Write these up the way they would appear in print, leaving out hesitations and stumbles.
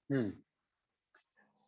हम्म।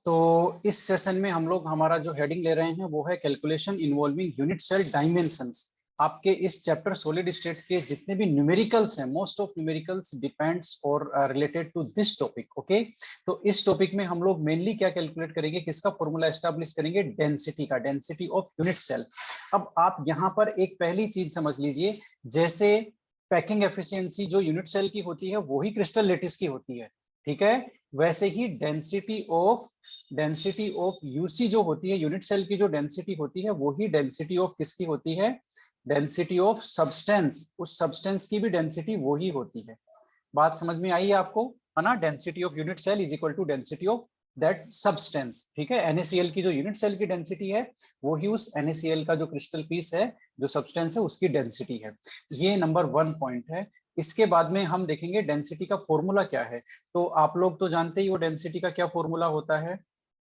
तो इस सेशन में हम लोग हमारा जो हेडिंग ले रहे हैं वो है calculation involving unit cell dimensions. आपके इस चैप्टर सॉलिड स्टेट के जितने भी न्यूमेरिकल्स हैं, मोस्ट ऑफ न्यूमेरिकल्स डिपेंड्स और related to this topic. Okay, तो इस टॉपिक में हम लोग मेनली क्या कैलकुलेट करेंगे, किसका फॉर्मूला एस्टैब्लिश करेंगे, डेंसिटी का, डेंसिटी ऑफ यूनिट सेल। अब आप यहाँ पर एक पहली चीज समझ लीजिए, जैसे पैकिंग एफिशिएंसी जो यूनिट सेल की होती है वही क्रिस्टल लेटिस की होती है, ठीक है। वैसे ही डेंसिटी ऑफ यूसी जो होती है, यूनिट सेल की जो डेंसिटी होती है वही डेंसिटी ऑफ किसकी होती है, डेंसिटी ऑफ सब्सटेंस, उस सब्सटेंस की भी डेंसिटी वही होती है। बात समझ में आई है आपको, है ना। Density of unit cell is equal to density of that substance, ठीक है। NaCl की जो यूनिट सेल की डेंसिटी है वो ही उस NaCl का जो क्रिस्टल पीस है, जो सब्सटेंस है, उसकी डेंसिटी है। ये नंबर 1 पॉइंट है। इसके बाद में हम देखेंगे डेंसिटी का फॉर्मूला क्या है। तो आप लोग तो जानते ही हो डेंसिटी का क्या फॉर्मूला होता है।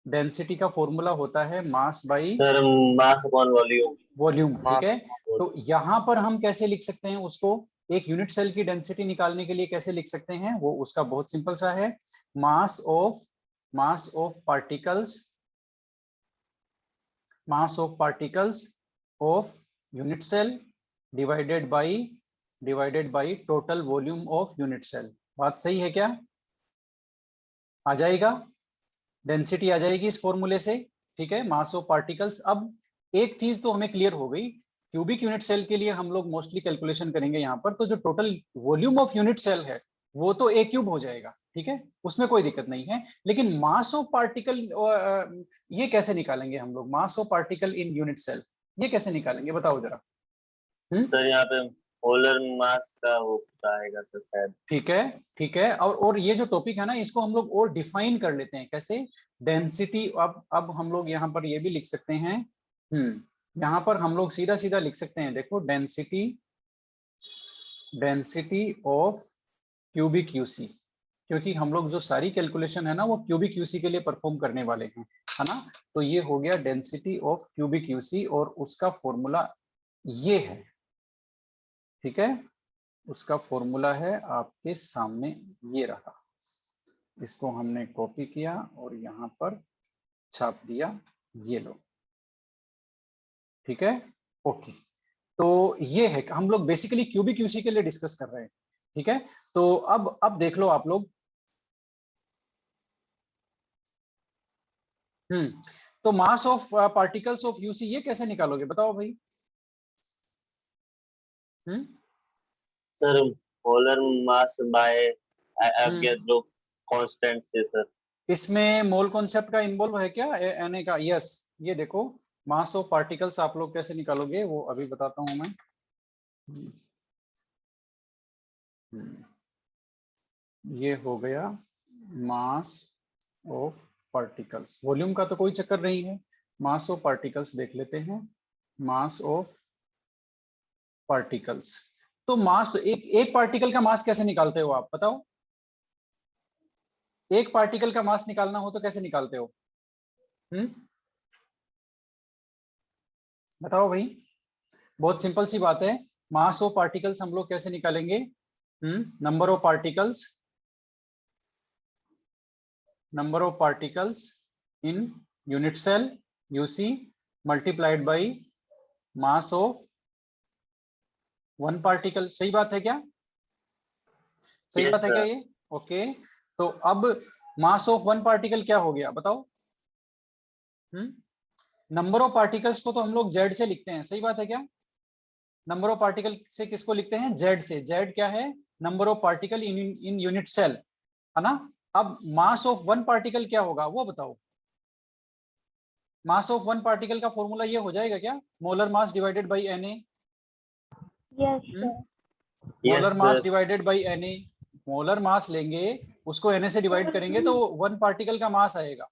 डेंसिटी का फॉर्मूला होता है mass by sir mass upon volume. Volume, ठीक मास है। तो यहाँ पर हम कैसे लिख सकते हैं उसको, एक यूनिट सेल की डेंसिटी निकालने के लिए कैसे लिख सकते हैं, वो उसका बहुत सिंपल सा है, mass of particles, mass of particles of unit cell divided by total volume of unit cell. बात सही है क्या, आ जाएगा, डेंसिटी आ जाएगी इस फॉर्मूले से, ठीक है, मास ऑफ पार्टिकल्स। अब एक चीज तो हमें क्लियर हो गई, क्यूबिक यूनिट सेल के लिए हम लोग मोस्टली कैलकुलेशन करेंगे यहाँ पर, तो जो total volume of unit cell है वो तो ए क्यूब हो जाएगा, ठीक है, उसमें कोई दिक्कत नहीं है। लेकिन मास ऑफ पार्टिकल ये कैसे निकालेंगे हम लोग, mass of particle in unit cell, ये कैसे निकालेंगे बताओ जरा। सर यहाँ पे पोलर मास का वो आएगा सर शायद। ठीक है, ठीक है। और ये जो टॉपिक है ना, इसको हम लोग और डिफाइन कर लेते हैं, कैसे, डेंसिटी। अब हम लोग यहाँ पर ये भी लिख सकते हैं, यहाँ पर हम लोग सीधा सीधा लिख सकते हैं, देखो, डेंसिटी ऑफ क्यूबिक यूसी, क्योंकि हम लोग जो सारी कैलकुलेशन है ना वो क्यूबिक यूसी के लिए परफॉर्म करने वाले हैं, है ना। तो ये हो गया डेंसिटी ऑफ क्यूबिक यूसी, और उसका फॉर्मूला ये है, ठीक है। उसका फॉर्मूला है आपके सामने, ये रहा। इसको हमने कॉपी किया और यहाँ पर छाप दिया, ये लो, ठीक है। ओके, तो ये है, हम लोग बेसिकली क्यूबिक यूसी के लिए डिस्कस कर रहे हैं, ठीक है। तो अब देख लो आप लोग, तो mass of particles of UC ये कैसे निकालोगे बताओ भाई। Hmm sir polar mass by hmm Avogadro constant से सर। इसमें मोल कॉन्सेप्ट का इन्वॉल्व है क्या, Na का, यस। ये देखो, मास ऑफ पार्टिकल्स आप लोग कैसे निकालोगे वो अभी बताता हूं मैं। ये हो गया मास ऑफ पार्टिकल्स, वॉल्यूम का तो कोई चक्कर नहीं है, मास ऑफ पार्टिकल्स देख लेते हैं। मास ऑफ पार्टिकल्स, तो मास, एक पार्टिकल का मास कैसे निकालते हो आप बताओ, एक पार्टिकल का मास निकालना हो तो कैसे निकालते हो। हम्म बताओ भाई, बहुत सिंपल सी बात है। मास ऑफ पार्टिकल्स हम लोग कैसे निकालेंगे, number of particles, number of particles in unit cell UC multiplied by mass of one particle. सही बात है क्या, सही यस बात है क्या सर। ये। ओके, तो अब मास ऑफ वन पार्टिकल क्या हो गया बताओ। नंबर ऑफ पार्टिकल्स को तो हम लोग जेड से लिखते हैं, सही बात है क्या। नंबर ऑफ पार्टिकल से किसको लिखते हैं, जेड से। जेड क्या है, number of particle in unit cell, है ना। अब मास ऑफ वन पार्टिकल क्या होगा वो बताओ। मास ऑफ वन पार्टिकल का फॉर्मूला ये हो जाएगा क्या, molar mass divided by Na। Yes sir. Yes molar mass sir. Divided by Na, molar mass लेंगे, उसको Na से डिवाइड करेंगे तो वन पार्टिकल का मास आएगा,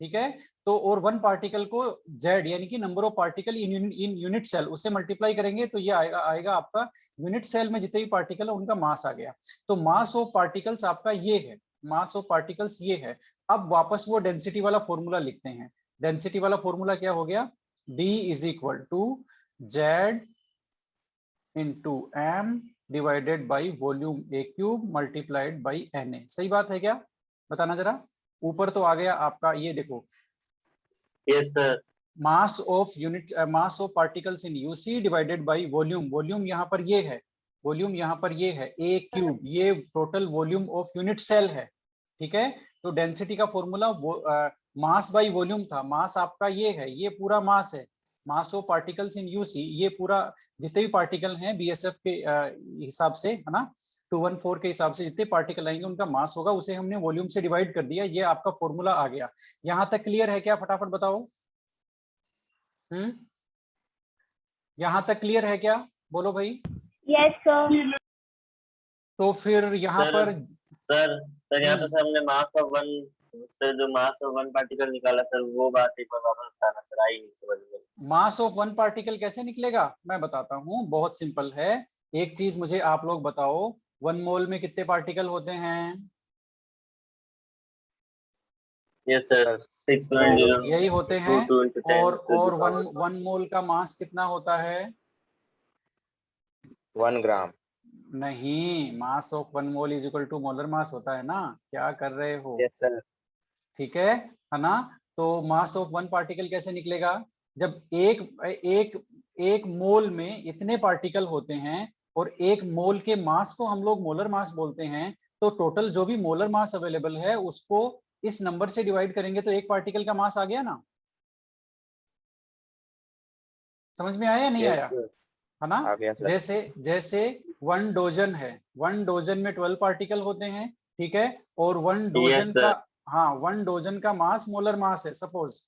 ठीक है। तो और वन पार्टिकल को जेड यानी कि number of particle in unit cell उससे मल्टीप्लाई करेंगे तो ये आएगा आपका यूनिट सेल में जितने भी पार्टिकल है उनका मास आ गया। तो मास ऑफ पार्टिकल्स आपका ये है, मास ऑफ पार्टिकल्स ये है। अब वापस वो डेंसिटी वाला फॉर्मूला लिखते हैं। डेंसिटी वाला फॉर्मूला क्या हो गया, D is equal to Z into M divided by volume a cube multiplied by Na। सही बात है क्या, बताना जरा। ऊपर तो आ गया आपका, ये देखो yes sir. Mass of unit, mass of particles in UC divided by volume, volume यहाँ पर ये है, वॉल्यूम यहाँ पर ये है ए क्यूब, ये total volume of unit cell है, ठीक है। तो डेंसिटी का फॉर्मूला मास बाय वॉल्यूम था, मास आपका ये है, ये पूरा मास है, mass of particles in UC, ये पूरा जितने भी पार्टिकल हैं बीएसएफ के हिसाब से, है ना, 214 के हिसाब से जितने पार्टिकल आएंगे उनका मास होगा, उसे हमने वॉल्यूम से डिवाइड कर दिया, ये आपका फॉर्मूला आ गया। यहाँ तक क्लियर है क्या, फटाफट बताओ। यहाँ तक क्लियर है क्या, बोलो भाई। Yes sir. तो फिर यहाँ सर पर सर सर यहाँ पे सर हमने मास ऑफ वन से जो मास ऑफ वन पार्टिकल निकाला सर, वो बात एक बार वापस बताना सर, आई नहीं समझ में। मास ऑफ वन पार्टिकल कैसे निकलेगा, मैं बताता हूँ, बहुत सिंपल है। एक चीज मुझे आप लोग बताओ, 1 मोल में कितने पार्टिकल होते हैं। यस सर, 6.0 यही होते हैं। 22 into 10 to the और power 1 मोल का मास कितना होता है। 1 ग्राम। नहीं, mass of 1 mole is equal to molar mass होता है ना, क्या कर रहे हो। Yes sir. ठीक है ना। तो मास ऑफ वन पार्टिकल कैसे निकलेगा, जब एक एक एक मोल में इतने पार्टिकल होते हैं और एक मोल के मास को हम लोग मोलर मास बोलते हैं, तो टोटल जो भी मोलर मास अवेलेबल है उसको इस नंबर से डिवाइड करेंगे तो एक पार्टिकल का मास आ गया ना। समझ में आया या नहीं आया, है ना। आ गया सर। जैसे जैसे 1 डोजन है, 1 डोजन में 12 पार्टिकल होते हैं, ठीक है। और 1 डोजन sir. का, हाँ 1 डोजन का मास मोलर मास है सपोज।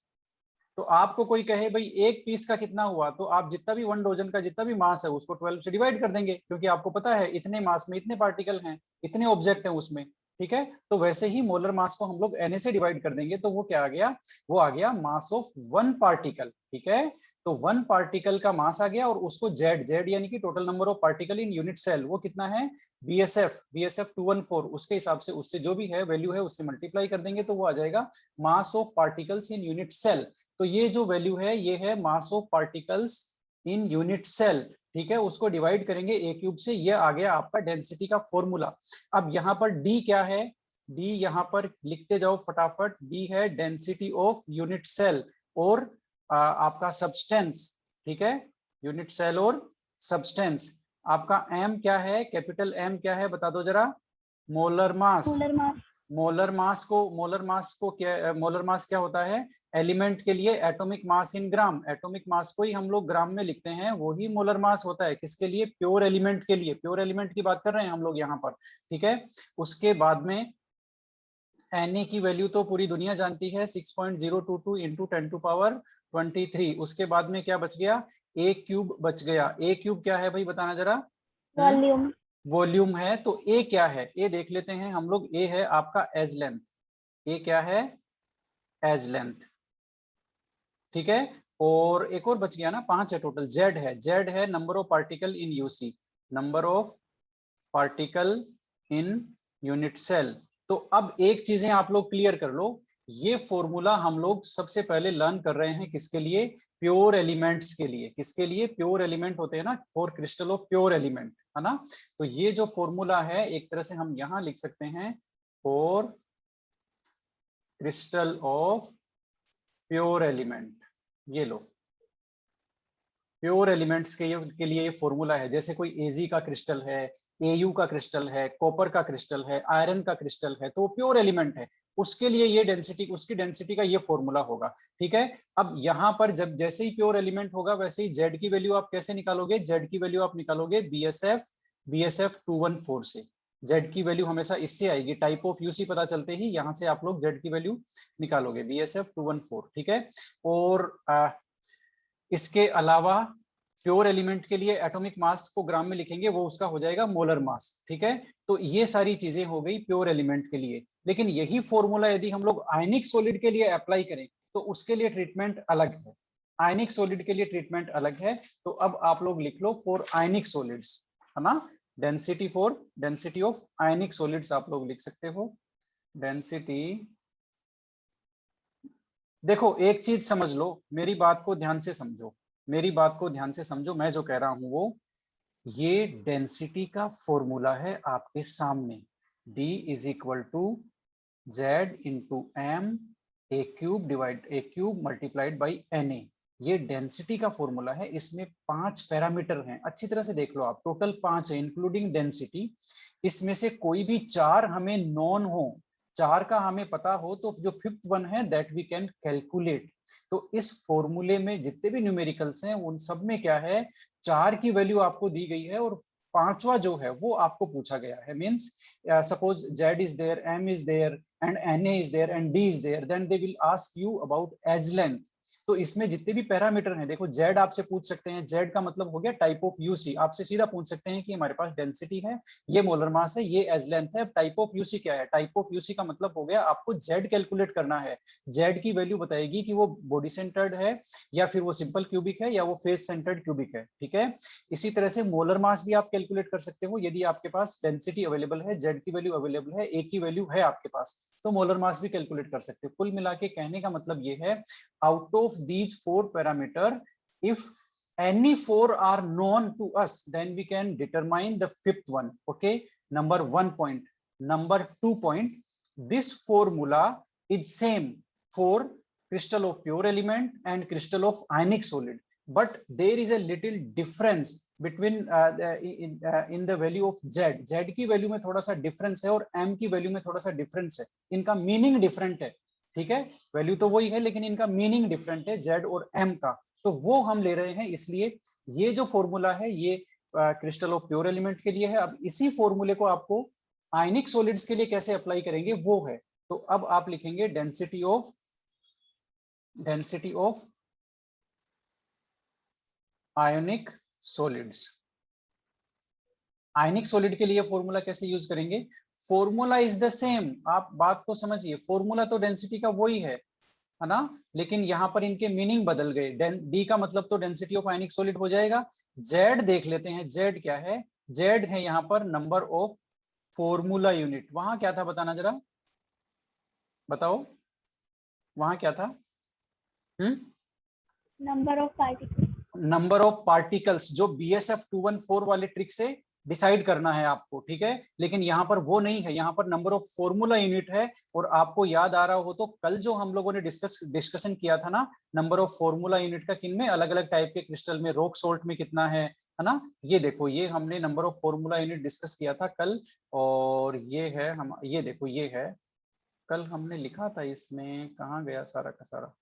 तो आपको कोई कहे भाई एक पीस का कितना हुआ, तो आप जितना भी 1 डोजन का जितना भी मास है उसको 12 से डिवाइड कर देंगे, क्योंकि आपको पता है इतने मास में इतने पार्टिकल हैं, इतने ऑब्जेक्ट हैं उसमें, ठीक है। तो वैसे ही मोलर मास को हम लोग Na से डिवाइड कर देंगे, तो वो क्या आ गया, वो आ गया मास ऑफ 1 पार्टिकल, ठीक है। तो 1 पार्टिकल का मास आ गया, और उसको जेड यानी कि total number of particle in unit cell, वो कितना है बीएसएफ 214, उसके हिसाब से उससे जो भी है वैल्यू है उससे मल्टीप्लाई कर देंगे, तो वो आ जाएगा mass of particles in unit cell. तो ये जो वैल्यू है ये है mass of particles in unit cell, ठीक है। उसको डिवाइड करेंगे ए क्यूब से, ये आ गया आपका डेंसिटी का फॉर्मूला। अब यहाँ पर डी क्या है, डी यहाँ पर लिखते जाओ फटाफट, डी है डेंसिटी ऑफ यूनिट सेल और आपका सब्सटेंस, ठीक है, यूनिट सेल और सब्सटेंस। आपका एम क्या है, कैपिटल एम क्या है बता दो जरा, molar mass. Molar mass. Molar mass को क्या, मोलर मास क्या होता है, एलिमेंट के लिए एटॉमिक मास इन ग्राम, एटॉमिक मास को ही हम लोग ग्राम में लिखते हैं, वही मोलर मास होता है। किसके लिए, प्योर एलिमेंट के लिए, प्योर एलिमेंट की बात कर रहे हैं हम लोग यहाँ पर, ठीक है। उसके बाद में Na की वैल्यू तो पूरी दुनिया जानती है, 6.022 इंटू 10 टू पावर 23। उसके बाद में क्या बच गया, ए क्यूब बच गया। ए क्यूब क्या है भाई बताना जरा, वॉल्यूम। वॉल्यूम है। तो ए क्या है, ए देख लेते हैं हम लोग, ए है आपका एज लेंथ, ए क्या है एज लेंथ, ठीक है। और एक और बच गया ना, 5 है टोटल। जेड है number of particle in UC, number of particle in unit cell. तो अब एक चीजें आप लोग क्लियर कर लो, ये फॉर्मूला हम लोग सबसे पहले लर्न कर रहे हैं किसके लिए, प्योर एलिमेंट्स के लिए। किसके लिए, प्योर एलिमेंट होते हैं ना, for crystal of pure element, है ना। तो ये जो फॉर्मूला है एक तरह से हम यहां लिख सकते हैं, for crystal of pure element, ये लो, प्योर एलिमेंट्स के लिए ये फॉर्मूला है। जैसे कोई एजी का क्रिस्टल है, एयू का क्रिस्टल है, कॉपर का क्रिस्टल है, आयरन का क्रिस्टल है, तो वो प्योर एलिमेंट है, उसके लिए ये डेंसिटी, उसकी डेंसिटी का ये फॉर्मूला होगा, ठीक है। अब यहाँ पर जब जैसे ही प्योर एलिमेंट होगा वैसे ही जेड की वैल्यू आप कैसे निकालोगे, जेड की वैल्यू आप निकालोगे बीएसएफ 214 से। जेड की वैल्यू हमेशा इससे आएगी, टाइप ऑफ यूसी पता चलते ही यहाँ से आप लोग जेड की वैल्यू निकालोगे, बीएसएफ 214, ठीक है। और इसके अलावा प्योर एलिमेंट के लिए एटॉमिक मास को ग्राम में लिखेंगे, वो उसका हो जाएगा मोलर मास, ठीक है। तो ये सारी चीजें हो गई प्योर एलिमेंट के लिए। लेकिन यही फॉर्मूला यदि हम लोग आयनिक सॉलिड के लिए अप्लाई करें तो उसके लिए ट्रीटमेंट अलग है, आयनिक सॉलिड के लिए ट्रीटमेंट अलग है। तो अब आप लोग लिख लो फॉर आयनिक सॉलिड्स, है ना, डेंसिटी ऑफ आयनिक सॉलिड्स आप लोग लिख सकते हो, डेंसिटी। देखो एक चीज समझ लो, मेरी बात को ध्यान से समझो, मेरी बात को ध्यान से समझो, मैं जो कह रहा हूं वो, ये डेंसिटी का फॉर्मूला है आपके सामने, D इज इक्वल टू Z into m a cube multiplied by Na। ये डेंसिटी का फॉर्मूला है, इसमें 5 पैरामीटर हैं, अच्छी तरह से देख लो आप, टोटल 5 है इंक्लूडिंग डेंसिटी। इसमें से कोई भी 4 हमें नॉन हो, 4 का हमें पता हो, तो जो 5th वन है दैट वी कैन कैलकुलेट। तो इस फॉर्मूले में जितने भी न्यूमेरिकल्स हैं उन सब में क्या है, 4 की वैल्यू आपको दी गई है और 5वां जो है वो आपको पूछा गया है। Means suppose Z is there, M is there and Na is there and D is there, then they will ask you about edge length। तो इसमें जितने भी पैरामीटर हैं, देखो Z आपसे पूछ सकते हैं, Z का मतलब हो गया टाइप ऑफ यूसी, आपसे सीधा पूछ सकते हैं कि हमारे पास डेंसिटी है, ये मोलर मास है, ये एज लेंथ है। टाइप ऑफ यूसी क्या है, टाइप ऑफ यूसी का मतलब हो गया आपको Z कैलकुलेट करना है। Z की वैल्यू बताएगी कि वो बॉडी सेंटर्ड है या फिर वो सिंपल क्यूबिक है या वो फेस सेंटर्ड क्यूबिक है, ठीक है। इसी तरह से मोलर मास भी आप कैलकुलेट कर सकते हो, यदि आपके पास डेंसिटी अवेलेबल है, Z की वैल्यू अवेलेबल है, A की वैल्यू है आपके पास, तो मोलर मास भी कैलकुलेट कर सकते हो। कुल मिला के कहने का मतलब ये है, out of these 4 parameter, if any 4 are known to us, then we can determine the 5th one। okay, number 1 point। number 2 point, this formula is same for crystal of pure element and crystal of ionic solid, but there is a little difference between in the value of Z की value में थोड़ा सा difference है और M की value में थोड़ा सा डिफरेंस है, इनका मीनिंग डिफरेंट है, ठीक है। वैल्यू तो वही है लेकिन इनका मीनिंग डिफरेंट है Z और M का, तो वो हम ले रहे हैं। इसलिए ये जो फॉर्मूला है ये क्रिस्टल ऑफ प्योर एलिमेंट के लिए है। अब इसी फॉर्मूले को आपको आयनिक सॉलिड्स के लिए कैसे अप्लाई करेंगे वो है। तो अब आप लिखेंगे density of ionic solids. Ionic solid के लिए फॉर्मूला कैसे यूज करेंगे, फॉर्मूला इज द सेम, आप बात को समझिए, फॉर्मूला तो डेंसिटी का वही है ना, लेकिन यहाँ पर इनके मीनिंग बदल गए। डी का मतलब तो डेंसिटी ऑफ आयनिक सॉलिड हो जाएगा। जेड देख लेते हैं, जेड क्या है, जेड है यहाँ पर नंबर ऑफ फॉर्मूला यूनिट। वहां क्या था बताना जरा, बताओ वहां क्या था, number of particles. Number of particles, जो BSF 214 वाले ट्रिक से डिसाइड करना है आपको, ठीक है। लेकिन यहाँ पर वो नहीं है, यहाँ पर नंबर ऑफ फॉर्मूला यूनिट है। और आपको याद आ रहा हो तो कल जो हम लोगों ने डिस्कशन किया था ना, नंबर ऑफ फॉर्मूला यूनिट का, किनमें, अलग अलग टाइप के क्रिस्टल में, रॉक सोल्ट में कितना है ना। ये देखो, ये हमने number of formula unit discuss किया था कल, और ये है हम, ये देखो ये है, कल हमने लिखा था, इसमें कहाँ गया सारा का सारा,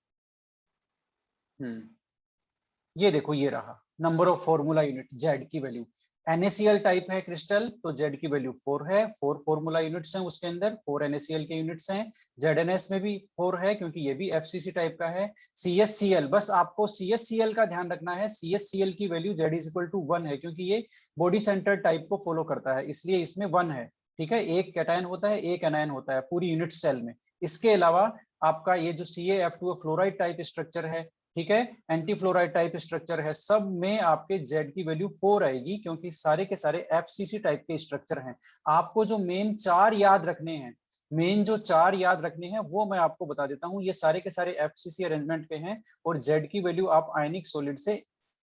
ये देखो ये रहा number of formula unit, Z की वैल्यू। NaCl टाइप है क्रिस्टल, तो Z की वैल्यू 4 है, 4 फॉर्मूला यूनिट्स हैं उसके अंदर, 4 NaCl के यूनिट्स हैं। ZnS में भी 4 है क्योंकि ये भी FCC टाइप का है। CSCl, बस आपको CSCl का ध्यान रखना है, CSCl की वैल्यू Z = 1 है, क्योंकि ये बॉडी सेंटर टाइप को फॉलो करता है, इसलिए इसमें 1 है, ठीक है। एक कैटायन होता है, एक एनायन होता है पूरी यूनिट सेल में। इसके अलावा आपका ये जो CaF2 फ्लोराइड टाइप स्ट्रक्चर है, ठीक है, एंटी फ्लोराइड टाइप स्ट्रक्चर है, सब में आपके Z की वैल्यू 4 आएगी, क्योंकि सारे के सारे FCC टाइप के स्ट्रक्चर हैं। आपको जो मेन 4 याद रखने हैं, मेन जो 4 याद रखने हैं वो मैं आपको बता देता हूं, ये सारे के सारे FCC अरेंजमेंट के हैं। और Z की वैल्यू आप आयनिक सॉलिड से,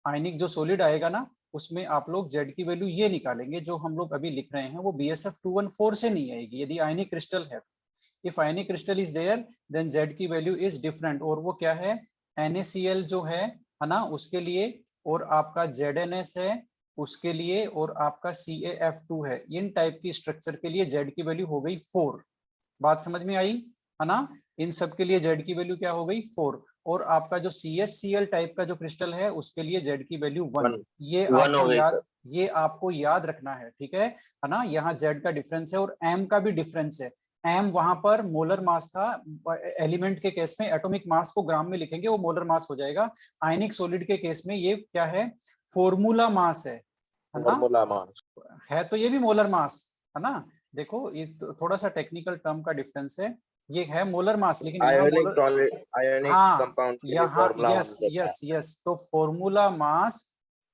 आयनिक जो सॉलिड आएगा ना, उसमें आप लोग Z की वैल्यू ये निकालेंगे जो हम लोग अभी लिख रहे हैं, वो BSF 214 से नहीं आएगी यदि आयनिक क्रिस्टल है। If ionic crystal is there then Z की वैल्यू इज डिफरेंट, और वो क्या है, NaCl जो है ना, उसके लिए, और आपका ZnS है उसके लिए, और आपका CaF2 है, इन टाइप की स्ट्रक्चर के लिए Z की वैल्यू हो गई 4। बात समझ में आई है ना, इन सब के लिए Z की वैल्यू क्या हो गई 4। और आपका जो CSCl टाइप का जो क्रिस्टल है उसके लिए Z की वैल्यू 1। ये आपको याद, ये आपको याद रखना है, ठीक है ना। यहाँ Z का डिफरेंस है और M का भी डिफरेंस है। M वहां पर मोलर मास था, एलिमेंट के केस में एटॉमिक मास को ग्राम में लिखेंगे वो मोलर मास हो जाएगा। आयनिक सॉलिड के केस में ये क्या है, फॉर्मूला मास है ना, फॉर्मूला मास है, तो ये भी मोलर मास है ना। देखो ये थोड़ा सा टेक्निकल टर्म का डिफरेंस है, ये है मोलर मास, लेकिन आयोनिक कंपाउंड के लिए फॉर्मूला यस यस यस, तो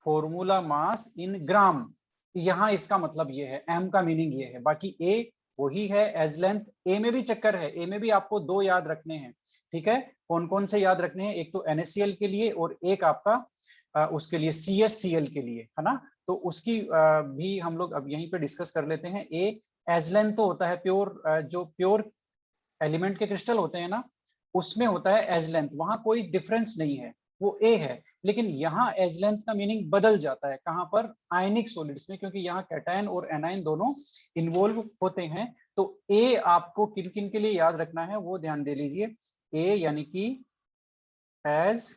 फॉर्मूला मास इन ग्राम, यहाँ इसका मतलब ये है, M का मीनिंग ये है। बाकी A वही है, एज लेंथ। A में भी चक्कर है, A में भी आपको 2 याद रखने हैं, ठीक है। कौन कौन से याद रखने हैं, एक तो NaCl के लिए और एक आपका उसके लिए CSCl के लिए, है ना। तो उसकी भी हम लोग अब यहीं पे डिस्कस कर लेते हैं। A एज लेंथ तो होता है प्योर, जो प्योर एलिमेंट के क्रिस्टल होते हैं ना, उसमें होता है एज लेंथ, वहां कोई डिफरेंस नहीं है, वो ए है। लेकिन यहाँ एज लेंथ का मीनिंग बदल जाता है, कहां पर? आयनिक सॉलिड्स में, क्योंकि यहाँ कैटायन और एनायन दोनों इन्वॉल्व होते हैं। तो ए आपको किन किन के लिए याद रखना है वो ध्यान दे लीजिए। ए यानी कि एज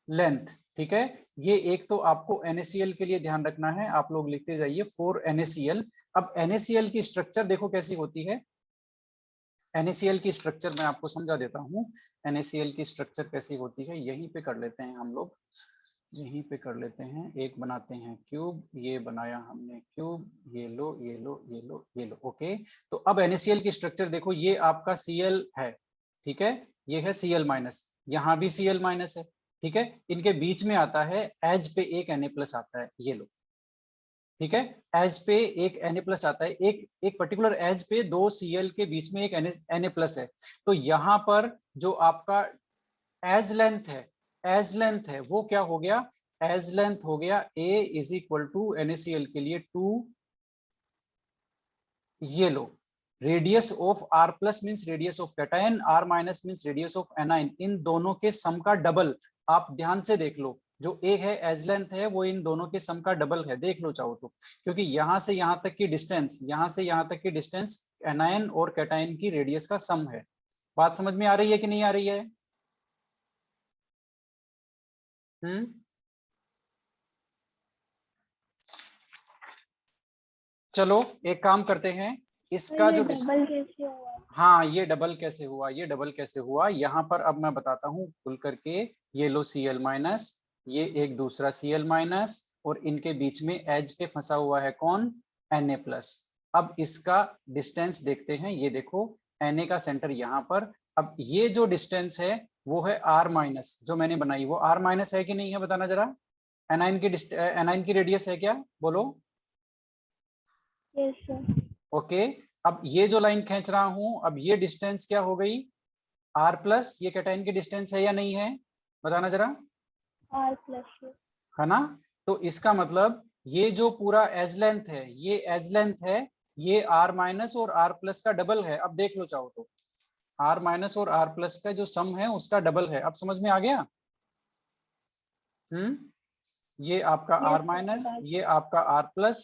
लेंथ, ठीक है। ये एक तो आपको NaCl के लिए ध्यान रखना है, आप लोग लिखते जाइए 4 NaCl। अब NaCl की स्ट्रक्चर देखो कैसी होती है। NaCl की स्ट्रक्चर मैं आपको समझा देता हूँ। NaCl की स्ट्रक्चर कैसी होती है, यहीं पे कर लेते हैं हम लोग, यहीं पे कर लेते हैं। एक बनाते हैं क्यूब, ये बनाया हमने क्यूब, ये लो ये लो ये लो ये लो, ओके। तो अब NaCl की स्ट्रक्चर देखो, ये आपका Cl है, ठीक है, ये है Cl माइनस, यहाँ भी Cl माइनस है, ठीक है। इनके बीच में आता है एज पे एक Na+ आता है, ये लो, ठीक है। एज पे एक Na+ आता है, एक पर्टिकुलर एज पे 2 Cl के बीच में एक Na+ है। तो यहाँ पर जो आपका एज लेंथ है, एज लेंथ है वो क्या हो गया? एज लेंथ हो गया A is equal to NaCl के लिए 2, ये लो, radius of R plus means radius of cation, R minus means radius of anion, इन दोनों के सम का डबल। आप ध्यान से देख लो, जो A है एज लेंथ है वो इन दोनों के सम का डबल है, देख लो चाहो तो, क्योंकि यहां से यहां तक की डिस्टेंस, यहां से यहां तक की डिस्टेंस एनायन और कैटायन की रेडियस का सम है। बात समझ में आ रही है कि नहीं आ रही है? चलो एक काम करते हैं, इसका ये जो डबल कैसे हुआ? हाँ, ये डबल कैसे हुआ, ये डबल कैसे हुआ, यहाँ पर अब मैं बताता हूँ खुल करके। ये लो Cl माइनस, ये एक दूसरा Cl माइनस, और इनके बीच में एज पे फंसा हुआ है कौन? Na+। अब इसका डिस्टेंस देखते हैं, ये देखो Na का सेंटर यहाँ पर। अब ये जो डिस्टेंस है वो है R माइनस, जो मैंने बनाई वो R माइनस है कि नहीं है, बताना जरा। एनाइन की रेडियस है क्या, बोलो। Yes sir. ओके, अब ये जो लाइन खींच रहा हूं, अब ये डिस्टेंस क्या हो गई? R+, ये कैटायन की डिस्टेंस है या नहीं है, बताना जरा। R+, है ना? तो इसका मतलब ये जो पूरा एज लेंथ है, ये एज लेंथ है, ये R- और R+ का डबल है। अब देख लो चाहो तो, R- और R+ का जो सम है उसका डबल है। अब समझ में आ गया? ये आपका यस R-, सर। ये आपका R+,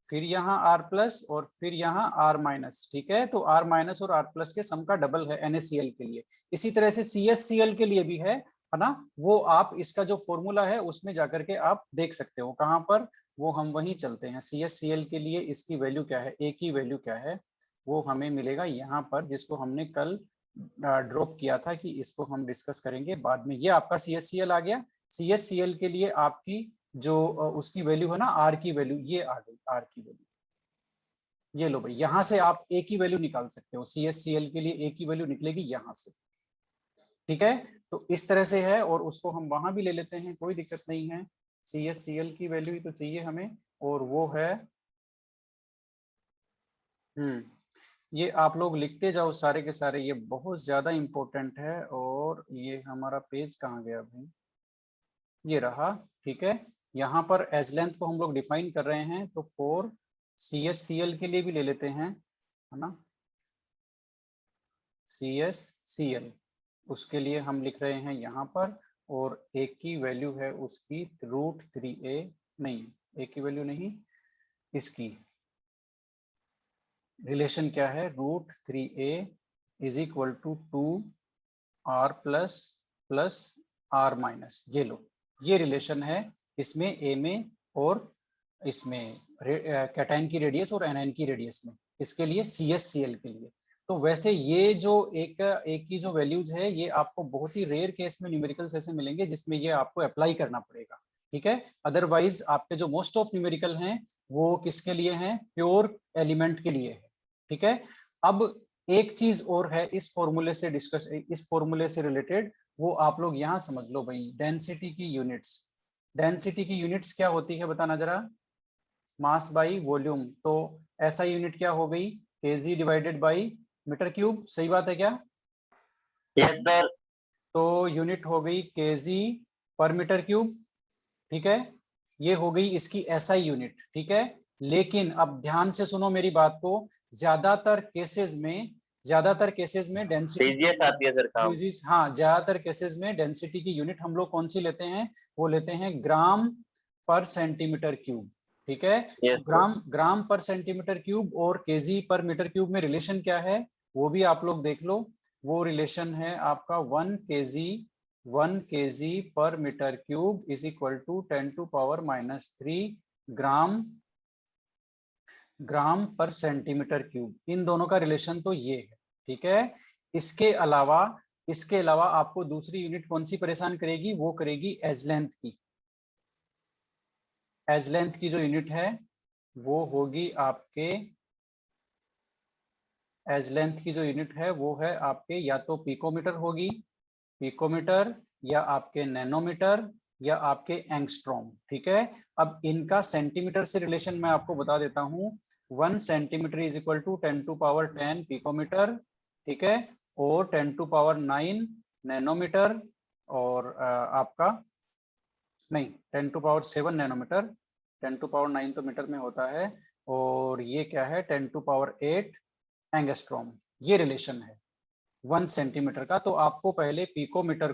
फिर यहाँ R+, और फिर यहाँ R-, ठीक है। तो R- और R+ के सम का डबल है NaCl के लिए। इसी तरह से CsCl के लिए भी है ना? वो आप इसका जो फॉर्मूला है उसमें जाकर के आप देख सकते हो। कहाँ पर? वो हम वहीं चलते हैं। CsCl के लिए इसकी वैल्यू क्या है, A की वैल्यू क्या है, वो हमें मिलेगा यहाँ पर, जिसको हमने कल ड्रॉप किया था कि इसको हम डिस्कस करेंगे बाद में। ये आपका CsCl आ गया। CsCl के लिए आपकी जो उसकी वैल्यू है ना, R की वैल्यू, ये आ गई R की वैल्यू। ये लो भाई, यहां से आप A की वैल्यू निकाल सकते हो, CsCl के लिए A की वैल्यू निकलेगी यहां से, ठीक है। तो इस तरह से है, और उसको हम वहां भी ले लेते हैं, कोई दिक्कत नहीं है। CsCl की वैल्यू ही तो चाहिए हमें, और वो है ये आप लोग लिखते जाओ सारे के सारे, ये बहुत ज्यादा इंपॉर्टेंट है। और ये हमारा पेज कहाँ गया भाई, ये रहा, ठीक है। यहाँ पर एज लेंथ को हम लोग डिफाइन कर रहे हैं, तो 4 CsCl के लिए भी ले लेते हैं, है ना। CsCl, उसके लिए हम लिख रहे हैं यहाँ पर, और एक की वैल्यू है उसकी √3a, नहीं एक की वैल्यू नहीं, इसकी रिलेशन क्या है, √3a is equal to 2R+ plus R-, ये लो, ये रिलेशन है इसमें A में, और इसमें कैटायन की रेडियस और एनायन की रेडियस में, इसके लिए CsCl के लिए। तो वैसे ये जो एक की जो वैल्यूज है, ये आपको बहुत ही रेयर केस में न्यूमेरिकल्स ऐसे मिलेंगे जिसमें ये आपको अप्लाई करना पड़ेगा, ठीक है। अदरवाइज आपके जो मोस्ट ऑफ न्यूमेरिकल हैं वो किसके लिए हैं, प्योर एलिमेंट के लिए है, ठीक है। अब एक चीज और है इस फॉर्मूले से डिस्कस, इस फॉर्मूले से रिलेटेड, वो आप लोग यहां समझ लो भाई, डेंसिटी की यूनिट्स। डेंसिटी की यूनिट्स क्या होती है, बताना जरा। मास बाई वॉल्यूम, तो ऐसा यूनिट क्या हो गई, kg divided by metre cube, सही बात है क्या? Yes sir. तो यूनिट हो गई kg पर मीटर क्यूब, ठीक है। ये हो गई इसकी SI यूनिट, ठीक है। लेकिन अब ध्यान से सुनो मेरी बात को, ज्यादातर केसेस में ज्यादातर केसेस में डेंसिटी सीजीएस आती है सर काम। हाँ, ज्यादातर केसेस में डेंसिटी की यूनिट हम लोग कौन सी लेते हैं, वो लेते हैं ग्राम पर सेंटीमीटर क्यूब। ठीक है, ग्राम पर सेंटीमीटर क्यूब और केजी पर मीटर क्यूब में रिलेशन क्या है वो भी आप लोग देख लो। वो रिलेशन है आपका 1 kg पर metre cube is equal to 10⁻³ gram पर सेंटीमीटर क्यूब। इन दोनों का रिलेशन तो ये है। ठीक है, इसके अलावा आपको दूसरी यूनिट कौन सी परेशान करेगी, वो करेगी एज लेंथ की। एज लेंथ की जो यूनिट है वो होगी आपके, एज लेंथ की जो यूनिट है वो है आपके या तो पिकोमीटर होगी, पिकोमीटर, या आपके नैनोमीटर, या आपके एंगस्ट्रॉम। ठीक है, अब इनका सेंटीमीटर से रिलेशन मैं आपको बता देता हूं। 1 centimetre is equal to 10⁻10 picometre. ठीक है, और 10⁹ नैनोमीटर, और आपका नहीं 10⁻7 नैनोमीटर, 10⁻9 तो मीटर में होता है, और ये क्या है 10⁸ एंगस्ट्रॉम। ये रिलेशन है 1 सेंटीमीटर का। तो आपको पहले पिकोमीटर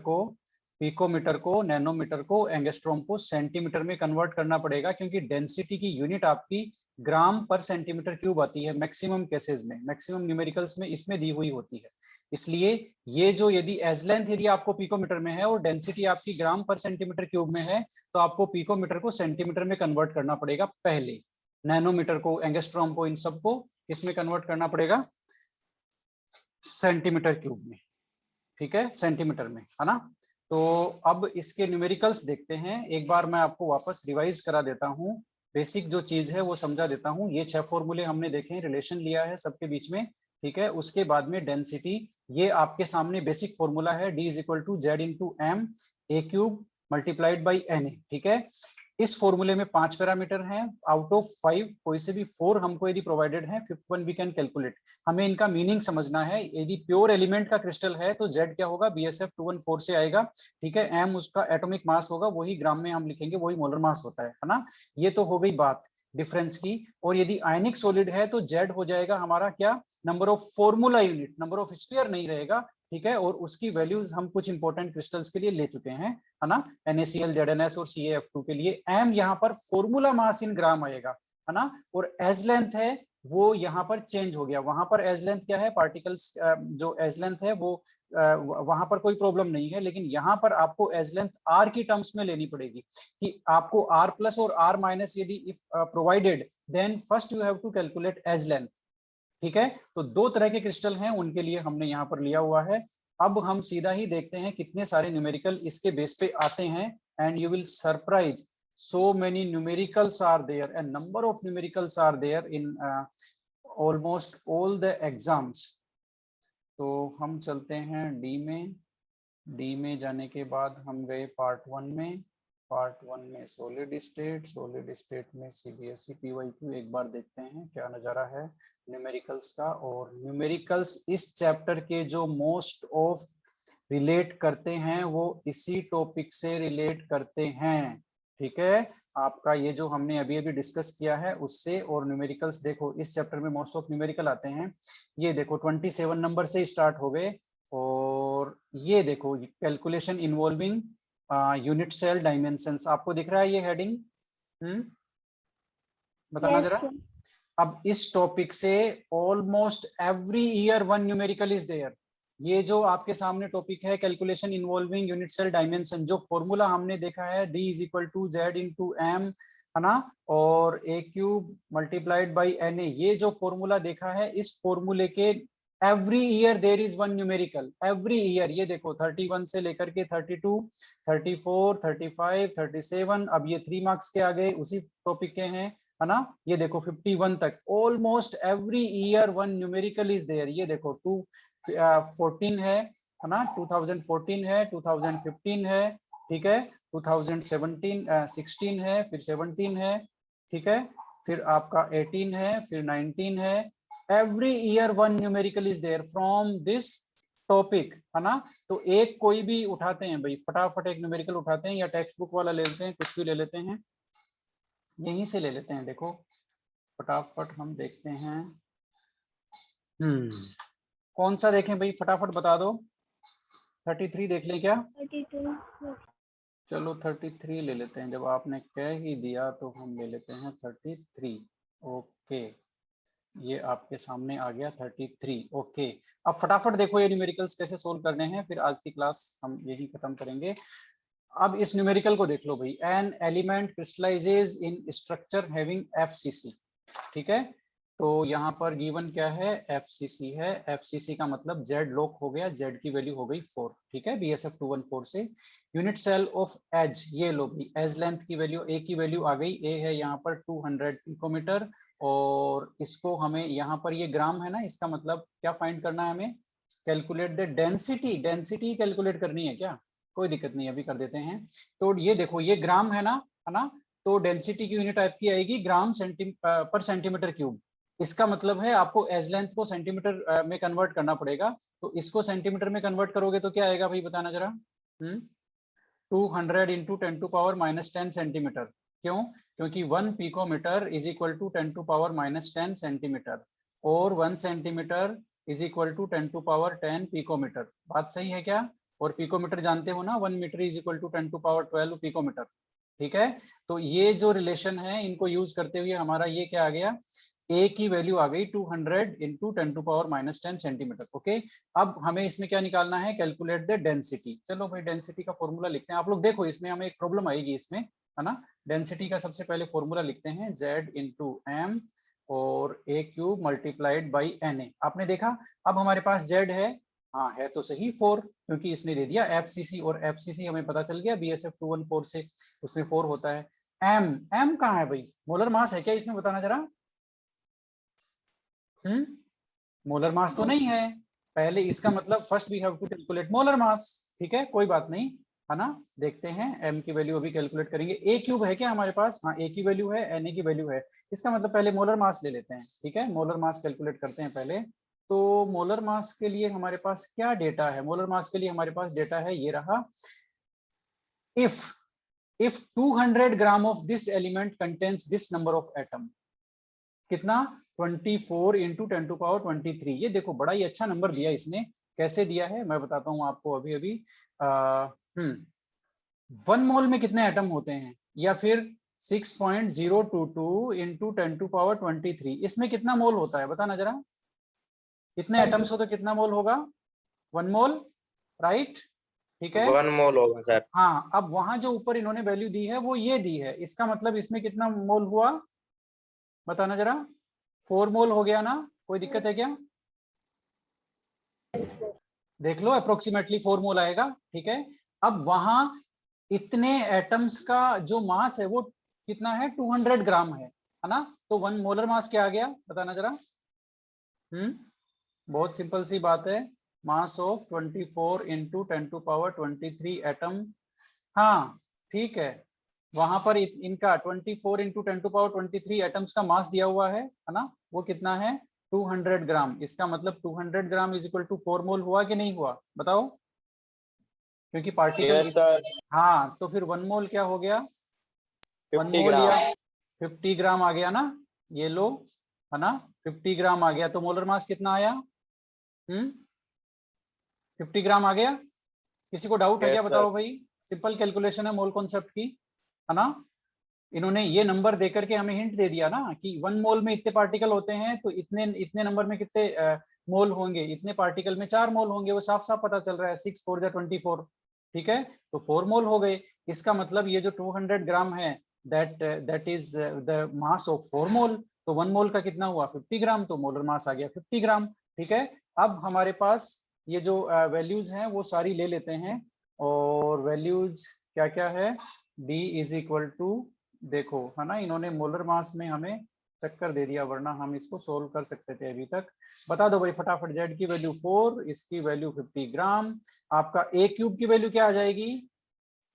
को, नैनोमीटर को, एंगस्ट्रॉम को सेंटीमीटर में कन्वर्ट करना पड़ेगा, क्योंकि डेंसिटी की यूनिट आपकी ग्राम पर सेंटीमीटर क्यूब आती है मैक्सिमम केसेस में, मैक्सिमम न्यूमेरिकल्स में इसमें दी हुई होती है। इसलिए ये जो यदि एज लेंथ यदि आपको पिकोमीटर में है और डेंसिटी आपकी ग्राम पर सेंटीमीटर क्यूब में है, तो आपको पिकोमीटर को सेंटीमीटर में कन्वर्ट करना पड़ेगा पहले, नैनोमीटर को, एंगस्ट्रॉम को, इन सबको किसमें कन्वर्ट करना पड़ेगा, सेंटीमीटर क्यूब में। ठीक है, सेंटीमीटर में, है ना। तो अब इसके न्यूमेरिकल्स देखते हैं। एक बार मैं आपको वापस रिवाइज करा देता हूं, बेसिक जो चीज है वो समझा देता हूं। ये 6 फॉर्मूले हमने देखे हैं, रिलेशन लिया है सबके बीच में। ठीक है, उसके बाद में डेंसिटी, ये आपके सामने बेसिक फॉर्मूला है, D = Z × m A³ × ठीक है, इस फॉर्मूले में 5 पैरामीटर हैं, आउट ऑफ 5 कोई से भी 4 हमको यदि प्रोवाइडेड है, 5th one we can calculate. हमें इनका मीनिंग समझना है। यदि प्योर एलिमेंट का क्रिस्टल है तो Z क्या होगा, BSF214 से आएगा। ठीक है, M उसका एटॉमिक मास होगा, वही ग्राम में हम लिखेंगे, वही मोलर मास होता है ना। ये तो हो गई बात डिफरेंस की। और यदि आयनिक सॉलिड है तो Z हो जाएगा हमारा क्या, number of formula unit, number of sphere नहीं रहेगा। ठीक है, और उसकी वैल्यूज हम कुछ इंपॉर्टेंट क्रिस्टल्स के लिए ले चुके हैं, है ना, NaCl, ZnS और CaF2 के लिए। M यहाँ पर फॉर्मूला मास इन ग्राम आएगा, है ना। और एज लेंथ है वो यहाँ पर चेंज हो गया, वहां पर एज लेंथ क्या है, पार्टिकल्स जो एज लेंथ है वो वहां पर कोई प्रॉब्लम नहीं है, लेकिन यहाँ पर आपको एज लेंथ R की टर्म्स में लेनी पड़ेगी, कि आपको R+ और R- यदि if provided, then first you have to calculate edge length. ठीक है, तो 2 तरह के क्रिस्टल हैं, उनके लिए हमने यहाँ पर लिया हुआ है। अब हम सीधा ही देखते हैं कितने सारे न्यूमेरिकल इसके बेस पे आते हैं, and you will surprise, so many numericals are there, and number of numericals are there in almost all the exams. तो हम चलते हैं डी में जाने के बाद हम गए पार्ट 1 में। पार्ट 1 में सॉलिड स्टेट में CBSE PYQ एक बार देखते हैं क्या नज़ारा है न्यूमेरिकल्स का। और न्यूमेरिकल्स इस चैप्टर के जो मोस्ट ऑफ रिलेट करते हैं वो इसी टॉपिक से रिलेट करते हैं। ठीक है, आपका ये जो हमने अभी अभी डिस्कस किया है उससे। और न्यूमेरिकल्स देखो इस चैप्टर में मोस्ट ऑफ न्यूमेरिकल आते हैं। ये देखो 27 नंबर से स्टार्ट हो गए, और ये देखो calculation involving unit cell dimensions, आपको दिख रहा है ये हेडिंग? बताना जरा। अब इस टॉपिक से almost every year 1 numerical is there. ये जो आपके सामने टॉपिक है calculation involving unit cell dimension, जो फॉर्मूला हमने देखा है D = Z × m, है ना, और A³ × Na, ये जो फॉर्मूला देखा है, इस फॉर्मूले के every year there is 1 numerical, every year. ये देखो 31 से लेकर के 32, 34, 35, 37, अब ये 3 मार्क्स के आ गए उसी टॉपिक के हैं, है ना। ये देखो 51 तक, almost every year 1 numerical is there. ये देखो 2014 है ना, 2014 है, 2015 है, ठीक है, 2017 16 है, फिर 17 है, ठीक है, फिर आपका 18 है, फिर 19 है। Every year 1 numerical is there from this topic, है ना। तो एक कोई भी उठाते हैं भाई, फटाफट एक न्यूमेरिकल उठाते हैं, या टेक्स्ट बुक वाला ले लेते हैं, कुछ भी ले लेते हैं, यहीं से ले लेते हैं। देखो फटाफट हम देखते हैं। कौन सा देखें भाई, फटाफट बता दो। 33 देख लें क्या? 32. चलो 33 ले लेते हैं, जब आपने कह ही दिया तो हम ले लेते हैं 33। ओके, ये आपके सामने आ गया 33। ओके, अब फटाफट देखो ये न्यूमेरिकल्स कैसे सोल्व करने हैं, फिर आज की क्लास हम यही खत्म करेंगे। अब इस न्यूमेरिकल को देख लो भाई, an element crystallises in structure having FCC। ठीक है, तो यहाँ पर गिवन क्या है, FCC है। FCC का मतलब जेड लॉक हो गया, जेड की वैल्यू हो गई 4। ठीक है, BSF 214 से। यूनिट सेल ऑफ एज, ये लो भाई, एज लेंथ की वैल्यू, ए की वैल्यू आ गई, ए है यहाँ पर 200 पिकोमीटर, और इसको हमें यहाँ पर ये ग्राम है ना, इसका मतलब क्या फाइंड करना है हमें, calculate the density. Density calculate करनी है क्या? कोई दिक्कत नहीं, अभी कर देते हैं। तो ये देखो, ये ग्राम है ना, तो डेंसिटी की यूनिट आपकी आएगी ग्राम पर सेंटीमीटर क्यूब। इसका मतलब है आपको एज लेंथ को सेंटीमीटर में कन्वर्ट करना पड़ेगा, तो इसको सेंटीमीटर में कन्वर्ट करोगे तो क्या आएगा भाई, बताना जरा। 200 इंटू 10⁻⁻10 सेंटीमीटर। क्यों? क्योंकि 1 picometre is equal to 10⁻⁻10 centimetre, और 1 centimetre is equal to 10⁻10 picometre. बात सही है क्या? और पिकोमीटर जानते हो ना, 1 metre is equal to 10⁻12 picometre. ठीक है, तो ये जो रिलेशन है, इनको यूज करते हुए हमारा ये क्या आ गया, ए की वैल्यू आ गई 200 इंटू 10⁻⁻10 सेंटीमीटर। ओके, अब हमें इसमें क्या निकालना है, कैलकुलेट द डेंसिटी। चलो भाई, डेंसिटी का फॉर्मूला लिखते हैं। आप लोग देखो, इसमें हमें एक प्रॉब्लम आएगी इसमें, है ना। डेंसिटी का सबसे पहले फॉर्मूला लिखते हैं, Z इंटू एम और ए क्यूब मल्टीप्लाइड बाई NA। आपने देखा, अब हमारे पास Z है, हाँ है तो सही 4, क्योंकि इसने दे दिया FCC, और FCC हमें पता चल गया BSF 214 से, उसमें 4 होता है। M कहाँ है भाई, मोलर मास है क्या इसमें, बताना जरा। मोलर मास तो नहीं है, पहले इसका मतलब first we have to calculate molar mass. ठीक है, कोई बात नहीं, है ना। देखते हैं, m की वैल्यू अभी कैलकुलेट करेंगे। ए क्यूब है क्या हमारे पास, हाँ ए की वैल्यू है, Na की वैल्यू है, इसका मतलब पहले मोलर मास ले लेते हैं। ठीक है, मोलर मास कैलकुलेट करते हैं पहले। तो मोलर मास के लिए हमारे पास क्या डेटा है, मोलर मास के लिए हमारे पास डेटा है, ये रहा। if 200 gram of this element contains this number of atom, कितना, 24 इंटू 10⁻23। ये देखो, बड़ा ही अच्छा नंबर दिया इसने। कैसे दिया है मैं बताता हूँ आपको अभी अभी। 1 मोल में कितने एटम होते हैं, या फिर 6.022 इंटू 10⁻23, इसमें कितना मोल होता है, बताना जरा। कितने एटम्स हो तो कितना मोल होगा, 1 मोल, राइट। ठीक है, 1 मोल होगा सर। हाँ, अब वहां जो ऊपर इन्होंने वैल्यू दी है वो ये दी है, इसका मतलब इसमें कितना मोल हुआ, बताना जरा। 4 मोल हो गया ना, कोई दिक्कत है क्या? देख लो, अप्रोक्सीमेटली 4 मोल आएगा। ठीक है, अब वहां इतने एटम्स का जो मास है वो कितना है, 200 ग्राम है ना। तो 1 मोलर मास क्या आ गया, बताना जरा। बहुत सिंपल सी बात है, मास ऑफ 24 इंटू 10⁻23 एटम। हाँ ठीक है, वहां पर इनका 24 इंटू 10⁻23 एटम्स का मास दिया हुआ है ना, वो कितना है, 200 ग्राम। इसका मतलब 200 ग्राम इज इक्वल टू 4 मोल हुआ कि नहीं हुआ, बताओ। क्योंकि पार्टिकल, हाँ, तो फिर 1 मोल क्या हो गया, 1 मोल या 50 ग्राम आ गया ना, ये लो, है ना, 50 ग्राम आ गया। तो मोलर मास कितना आया, 50 ग्राम आ गया। किसी को डाउट है क्या, बताओ भाई। सिंपल कैलकुलेशन है मोल कॉन्सेप्ट की, है ना। इन्होंने ये नंबर देकर के हमें हिंट दे दिया ना कि 1 मोल में इतने पार्टिकल होते हैं, तो इतने इतने नंबर में कितने मोल होंगे, इतने पार्टिकल में 4 मोल होंगे, वो साफ साफ पता चल रहा है, 6 4 जा 24। ठीक है, तो 4 मोल हो गए। इसका मतलब ये जो 200 ग्राम है, that is the mass of 4 मोल। तो 1 मोल का कितना हुआ, 50 ग्राम, तो मोलर मास आ गया 50 ग्राम। ठीक है, अब हमारे पास ये जो वैल्यूज हैं वो सारी ले लेते हैं, और वैल्यूज क्या क्या है, d इज इक्वल टू, देखो है ना, इन्होंने मोलर मास में हमें चक्कर दे दिया, वरना हम इसको सोल्व कर सकते थे अभी तक। बता दो भाई फटाफट, z की वैल्यू 4, इसकी वैल्यू 50 ग्राम। आपका a क्यूब की वैल्यू क्या आ जाएगी,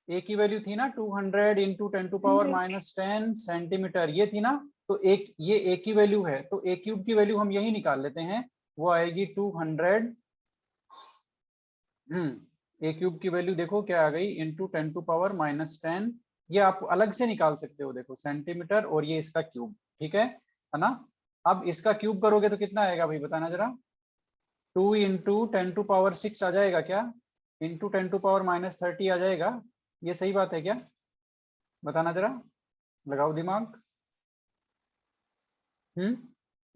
a की वैल्यू थी ना 200 इंटू 10⁻⁻10 सेंटीमीटर, ये थी ना। तो एक ये a की वैल्यू है, तो a क्यूब की वैल्यू हम यही निकाल लेते हैं, वो आएगी 200। a क्यूब की वैल्यू देखो क्या आ गई, इंटू 10⁻⁻10। ये आप अलग से निकाल सकते हो, देखो सेंटीमीटर, और ये इसका क्यूब। ठीक है ना। अब इसका क्यूब करोगे तो कितना आएगा भाई, बताना जरा। 2 इंटू 10⁻⁶ आ जाएगा क्या, इंटू 10⁻⁻30 आ जाएगा। ये सही बात है क्या, बताना जरा, लगाओ दिमाग।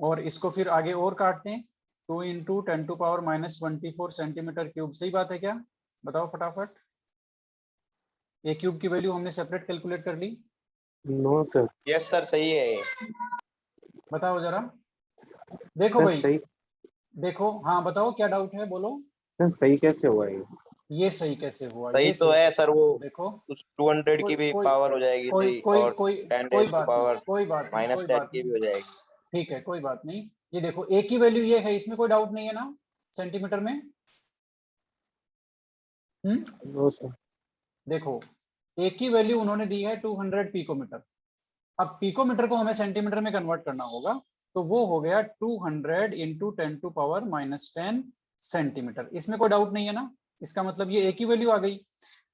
और इसको फिर आगे और काटते हैं, 2 इंटू 10⁻⁻24 सेंटीमीटर क्यूब, सही बात है क्या, बताओ फटाफट। ए क्यूब की वैल्यू हमने सेपरेट कैलकुलेट कर ली। No sir. यस सर, सही है ये। बताओ जरा, देखो सर भाई, सही, देखो, हाँ बताओ क्या डाउट है, बोलो। सर सही कैसे हुआ ये सही कैसे हुआ, सही ये तो है कैसे सर, वो हुआ? देखो, उस 200 की कोई भी कोई पावर हो जाएगी कोई सही, कोई और कोई 10 कोई रेज टू बात नहीं, पावर कोई बात नहीं, कोई -10 बात की नहीं, भी हो जाएगी। ठीक है, कोई बात नहीं। ये देखो ए की वैल्यू ये है, इसमें कोई डाउट नहीं है ना, सेंटीमीटर में। No sir. देखो, ए की वैल्यू उन्होंने दी है 200 पिकोमीटर। अब पिकोमीटर को हमें सेंटीमीटर में कन्वर्ट करना होगा, तो वो हो गया 200 इंटू 10⁻⁻10 सेंटीमीटर। इसमें कोई डाउट नहीं है ना, इसका मतलब ये ए की वैल्यू आ गई।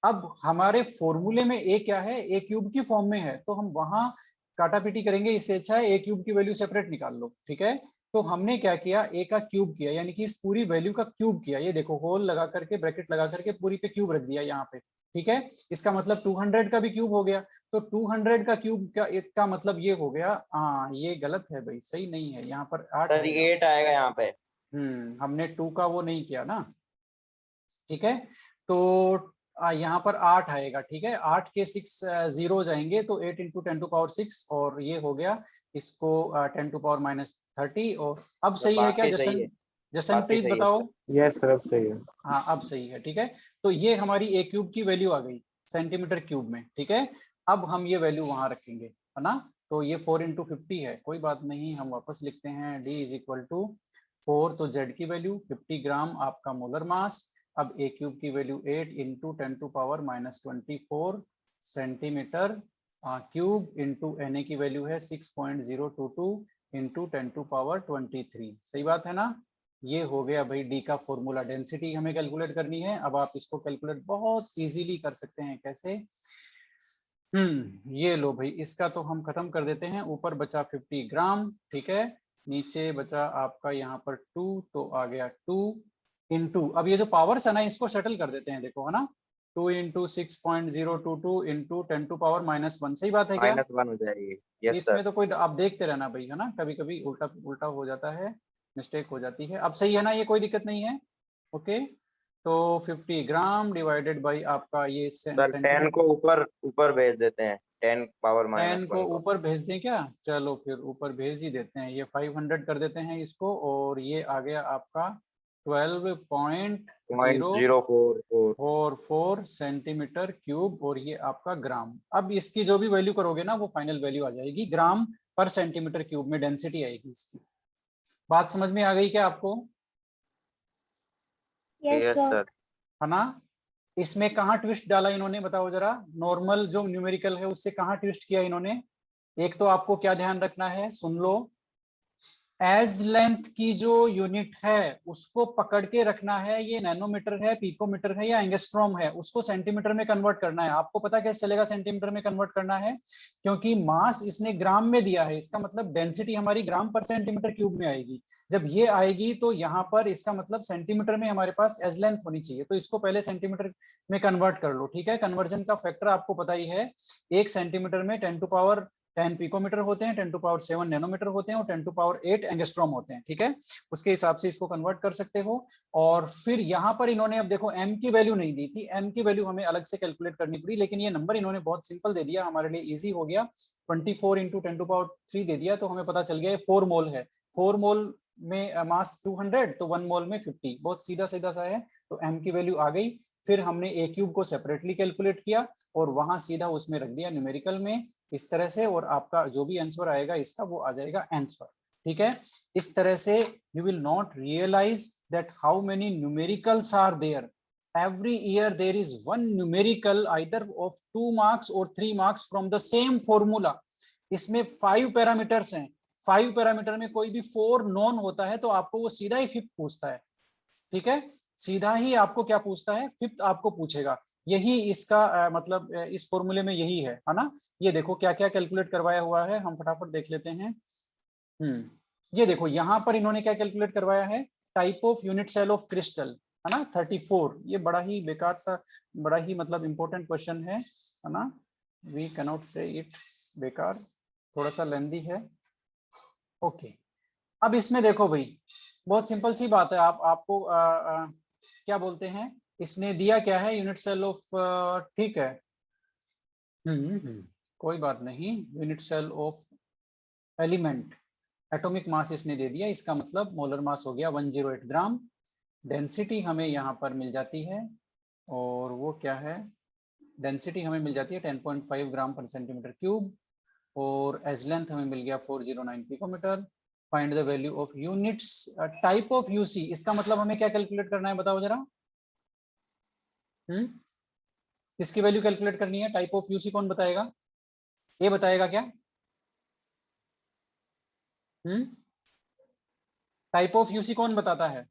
अब हमारे फॉर्मूले में ए क्या है, ए क्यूब की फॉर्म में है, तो हम वहां काटापीटी करेंगे, इससे अच्छा है ए क्यूब की वैल्यू सेपरेट निकाल लो, ठीक है। तो हमने क्या किया, ए का क्यूब किया, यानी कि इस पूरी वैल्यू का क्यूब किया। ये देखो, होल लगा करके, ब्रैकेट लगा करके पूरी पे क्यूब रख दिया यहाँ पे, ठीक है। इसका मतलब 200 का भी क्यूब हो गया। तो 200 का क्यूब का एक का मतलब ये हो गया, हाँ ये गलत है भाई, सही नहीं है, यहाँ पर 8 सर आएगा। 8 आएगा यहाँ पे। हमने 2 का वो नहीं किया ना, ठीक है। तो यहाँ पर 8 आएगा, ठीक है। 8 के 6 जीरो जाएंगे, तो 8 इंटू 10⁻⁶, और ये हो गया इसको 10⁻⁻30। और अब सही है क्या बाकी सही है, बाकी जसनप्रीत सही है बताओ। सर। यस सर, अब सही है। हाँ अब सही है, ठीक है। तो ये हमारी ए क्यूब की वैल्यू आ गई सेंटीमीटर क्यूब में, ठीक है। अब हम ये वैल्यू वहां रखेंगे, है ना। तो ये 4 इंटू 50 है, कोई बात नहीं, हम वापस लिखते हैं d इज इक्वल टू 4, तो z की वैल्यू 50 ग्राम आपका मोलर मास। अब ए क्यूब की वैल्यू 8 into 10⁻⁻24 centimetre cube, into N A की वैल्यू है 6.022 इंटू 10⁻23, सही बात है ना। ये हो गया भाई डी का फॉर्मूला। डेंसिटी हमें कैलकुलेट करनी है, अब आप इसको कैलकुलेट बहुत इजीली कर सकते हैं, कैसे। ये लो भाई, इसका तो हम खत्म कर देते हैं। ऊपर बचा 50 ग्राम, ठीक है, नीचे बचा आपका यहाँ पर 2, तो आ गया 2 इंटू, अब ये जो पावर्स है ना, इसको सेटल कर देते हैं, देखो, है ना। 2 इंटू 6.022 इंटू 10⁻⁻1, सही बात है क्या। -1 हो जाएगी। यस इसमें सर। तो कोई, आप देखते रहना भाई, है ना, कभी कभी उल्टा उल्टा हो जाता है, मिस्टेक हो जाती है। अब सही है ना, ये कोई दिक्कत नहीं है, ओके। तो 50 ग्राम डिवाइडेड बाई आपका ये सर 10 सेंटीमीटर। को ऊपर ऊपर भेज देते हैं, 10 पावर 10 को -1 को। ऊपर भेज दें क्या, चलो फिर ऊपर भेज ही देते हैं, ये 500 कर देते हैं इसको, और ये आ गया आपका 12.044 0.044। सेंटीमीटर क्यूब, और ये आपका ग्राम। अब इसकी जो भी वैल्यू करोगे ना, वो फाइनल वैल्यू आ जाएगी, ग्राम पर सेंटीमीटर क्यूब में डेंसिटी आएगी इसकी। बात समझ में आ गई क्या आपको, Yes, यस sir. सर। है ना। इसमें कहाँ ट्विस्ट डाला इन्होंने, बताओ जरा। नॉर्मल जो न्यूमेरिकल है उससे कहाँ ट्विस्ट किया इन्होंने। एक तो आपको क्या ध्यान रखना है, सुन लो, एज लेंथ की जो यूनिट है उसको पकड़ के रखना है, ये नैनोमीटर है, पिकोमीटर है, या एंगस्ट्रॉम है, उसको सेंटीमीटर में कन्वर्ट करना है। आपको पता कैसे चलेगा सेंटीमीटर में कन्वर्ट करना है, क्योंकि मास इसने ग्राम में दिया है, इसका मतलब डेंसिटी हमारी ग्राम पर सेंटीमीटर क्यूब में आएगी। जब ये आएगी तो यहाँ पर इसका मतलब सेंटीमीटर में हमारे पास एज लेंथ होनी चाहिए, तो इसको पहले सेंटीमीटर में कन्वर्ट कर लो, ठीक है। कन्वर्जन का फैक्टर आपको पता ही है, 1 सेंटीमीटर में 10⁻10 पिकोमीटर होते हैं, 10⁻7 नैनोमीटर होते हैं, और 10⁻8 एंगस्ट्रॉम होते हैं, ठीक है। उसके हिसाब से इसको कन्वर्ट कर सकते हो। और फिर यहाँ पर इन्होंने, अब देखो m की वैल्यू नहीं दी थी, m की वैल्यू हमें अलग से कैलकुलेट करनी पड़ी, लेकिन ये नंबर इन्होंने बहुत सिंपल दे दिया, हमारे लिए इजी हो गया। 24 इंटू 10⁻3 दे दिया, तो हमें पता चल गया 4 मोल है। 4 मोल में मास 200, तो 1 मोल में 50, बहुत सीधा सीधा सा है। तो m की वैल्यू आ गई। फिर हमने ए क्यूब को सेपरेटली कैलकुलेट किया, और वहां सीधा उसमें रख दिया न्यूमेरिकल में, इस तरह से, और आपका जो भी आंसर आएगा इसका, वो आ जाएगा आंसर, ठीक है। इस तरह से you will not realise that how many numericals are there. every year there is one numerical either of 2 marks or 3 marks from the same formula. इसमें 5 पैरामीटर्स हैं, 5 पैरामीटर में कोई भी 4 नॉन होता है, तो आपको वो सीधा ही 5th पूछता है, ठीक है। सीधा ही आपको क्या पूछता है, 5th आपको पूछेगा। यही इसका मतलब इस फॉर्मूले में यही है ना। ये देखो क्या क्या कैलकुलेट करवाया हुआ है, हम फटाफट देख लेते हैं। ये देखो यहाँ पर इन्होंने क्या कैलकुलेट करवाया है, type of unit cell of crystal, है ना 34। ये बड़ा ही बेकार सा, बड़ा ही मतलब इंपॉर्टेंट क्वेश्चन है ना, वी कैनॉट से इट बेकार, थोड़ा सा लेंदी है। ओके, अब इसमें देखो भाई, बहुत सिंपल सी बात है, आपको क्या बोलते हैं, इसने दिया क्या है, यूनिट सेल ऑफ, ठीक है, कोई बात नहीं, unit cell of element, atomic mass इसने दे दिया, इसका मतलब मोलर मास हो गया 108 ग्राम। डेंसिटी हमें यहाँ पर मिल जाती है, और वो क्या है, डेंसिटी हमें मिल जाती है 10.5 ग्राम पर सेंटीमीटर क्यूब, और एज लेंथ हमें मिल गया 409 picometre. Find the value of units type of UC, इसका मतलब हमें क्या कैलकुलेट करना है, बताओ जरा। किसकी वैल्यू कैलकुलेट करनी है, टाइप ऑफ यूसी कौन बताएगा, ये बताएगा क्या? टाइप ऑफ यूसी कौन बताता है?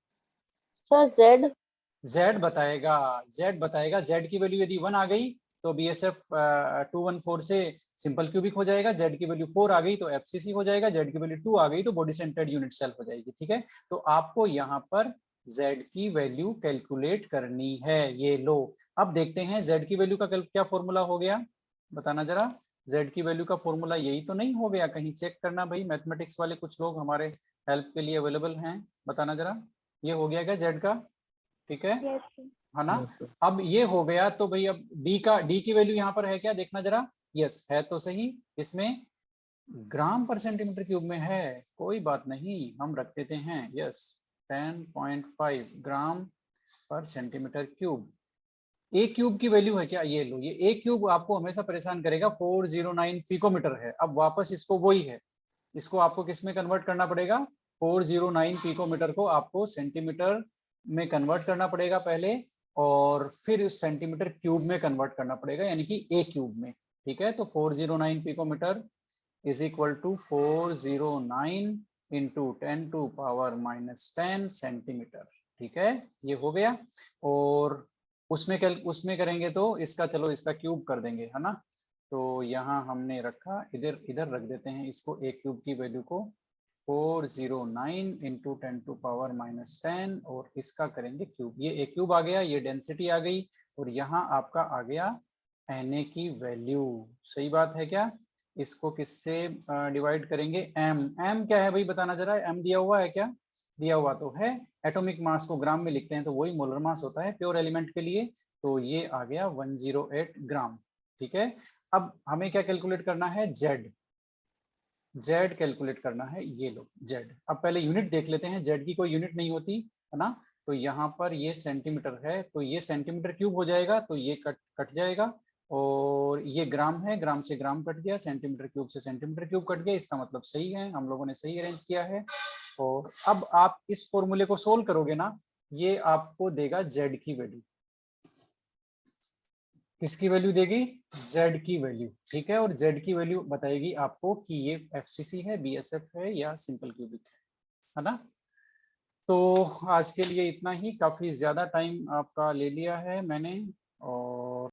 Sir Z. जेड बताएगा, जेड बताएगा। जेड की वैल्यू यदि 1 आ गई तो BSF 214 से सिंपल क्यूबिक हो जाएगा, जेड की वैल्यू 4 आ गई तो FCC हो जाएगा, जेड की वैल्यू 2 आ गई तो बॉडी सेंटर्ड यूनिट सेल हो जाएगी। ठीक है, तो आपको यहाँ पर जेड की वैल्यू कैलकुलेट करनी है। ये लो, अब देखते हैं जेड की वैल्यू का क्या फॉर्मूला हो गया, बताना जरा। जेड की वैल्यू का फॉर्मूला यही तो नहीं हो गया, कहीं चेक करना भाई, मैथमेटिक्स वाले कुछ लोग हमारे हेल्प के लिए अवेलेबल हैं, बताना जरा। ये हो गया क्या जेड का? ठीक है, यस सर। है ना। Yes, sir. अब ये हो गया तो भाई अब डी की वैल्यू यहाँ पर है क्या, देखना जरा। यस है तो सही, इसमें ग्राम पर सेंटीमीटर क्यूब में है, कोई बात नहीं, हम रख देते हैं यस 10.5 ग्राम पर सेंटीमीटर क्यूब। ए क्यूब की वैल्यू है क्या, ये लो, ये ए क्यूब आपको हमेशा परेशान करेगा, 409 पिकोमीटर है। अब वापस इसको वही है, इसको आपको किस में कन्वर्ट करना पड़ेगा, 409 पिकोमीटर को आपको सेंटीमीटर में कन्वर्ट करना पड़ेगा पहले, और फिर सेंटीमीटर क्यूब में कन्वर्ट करना पड़ेगा, यानी कि ए क्यूब में। ठीक है, तो 409 picometre is equal to 409 into 10 to power -10 centimetre. ठीक है, ये हो गया। और उसमें करेंगे तो इसका, चलो इसका क्यूब कर देंगे, है ना। तो यहाँ हमने रखा, इधर इधर रख देते हैं इसको, ए क्यूब की वैल्यू को 409 इंटू 10 टू पावर -10, और इसका करेंगे क्यूब। ये ए क्यूब आ गया, ये डेंसिटी आ गई, और यहाँ आपका आ गया Na की वैल्यू। सही बात है क्या? इसको किससे डिवाइड करेंगे, m क्या है भाई, बताना जरा। m दिया हुआ है क्या? दिया हुआ तो है। एटॉमिक मास को ग्राम में लिखते हैं तो वही मोलर मास होता है प्योर एलिमेंट के लिए, तो ये आ गया 108 ग्राम। ठीक है, अब हमें क्या कैलकुलेट करना है, जेड कैलकुलेट करना है, ये लो जेड। अब पहले यूनिट देख लेते हैं, जेड की कोई यूनिट नहीं होती है ना, तो यहाँ पर ये सेंटीमीटर है, तो ये सेंटीमीटर क्यूब हो जाएगा, तो ये कट जाएगा, और ये ग्राम है, ग्राम से ग्राम कट गया, सेंटीमीटर क्यूब से सेंटीमीटर क्यूब कट गया, इसका मतलब सही है, हम लोगों ने सही अरेंज किया है। और अब आप इस फॉर्मूले को सोल्व करोगे ना, ये आपको देगा जेड की वैल्यू। किसकी वैल्यू देगी, z की वैल्यू। ठीक है, और z की वैल्यू बताएगी आपको कि ये FCC है, BSF है या सिंपल क्यूबिक है ना। तो आज के लिए इतना ही, काफी ज्यादा टाइम आपका ले लिया है मैंने, और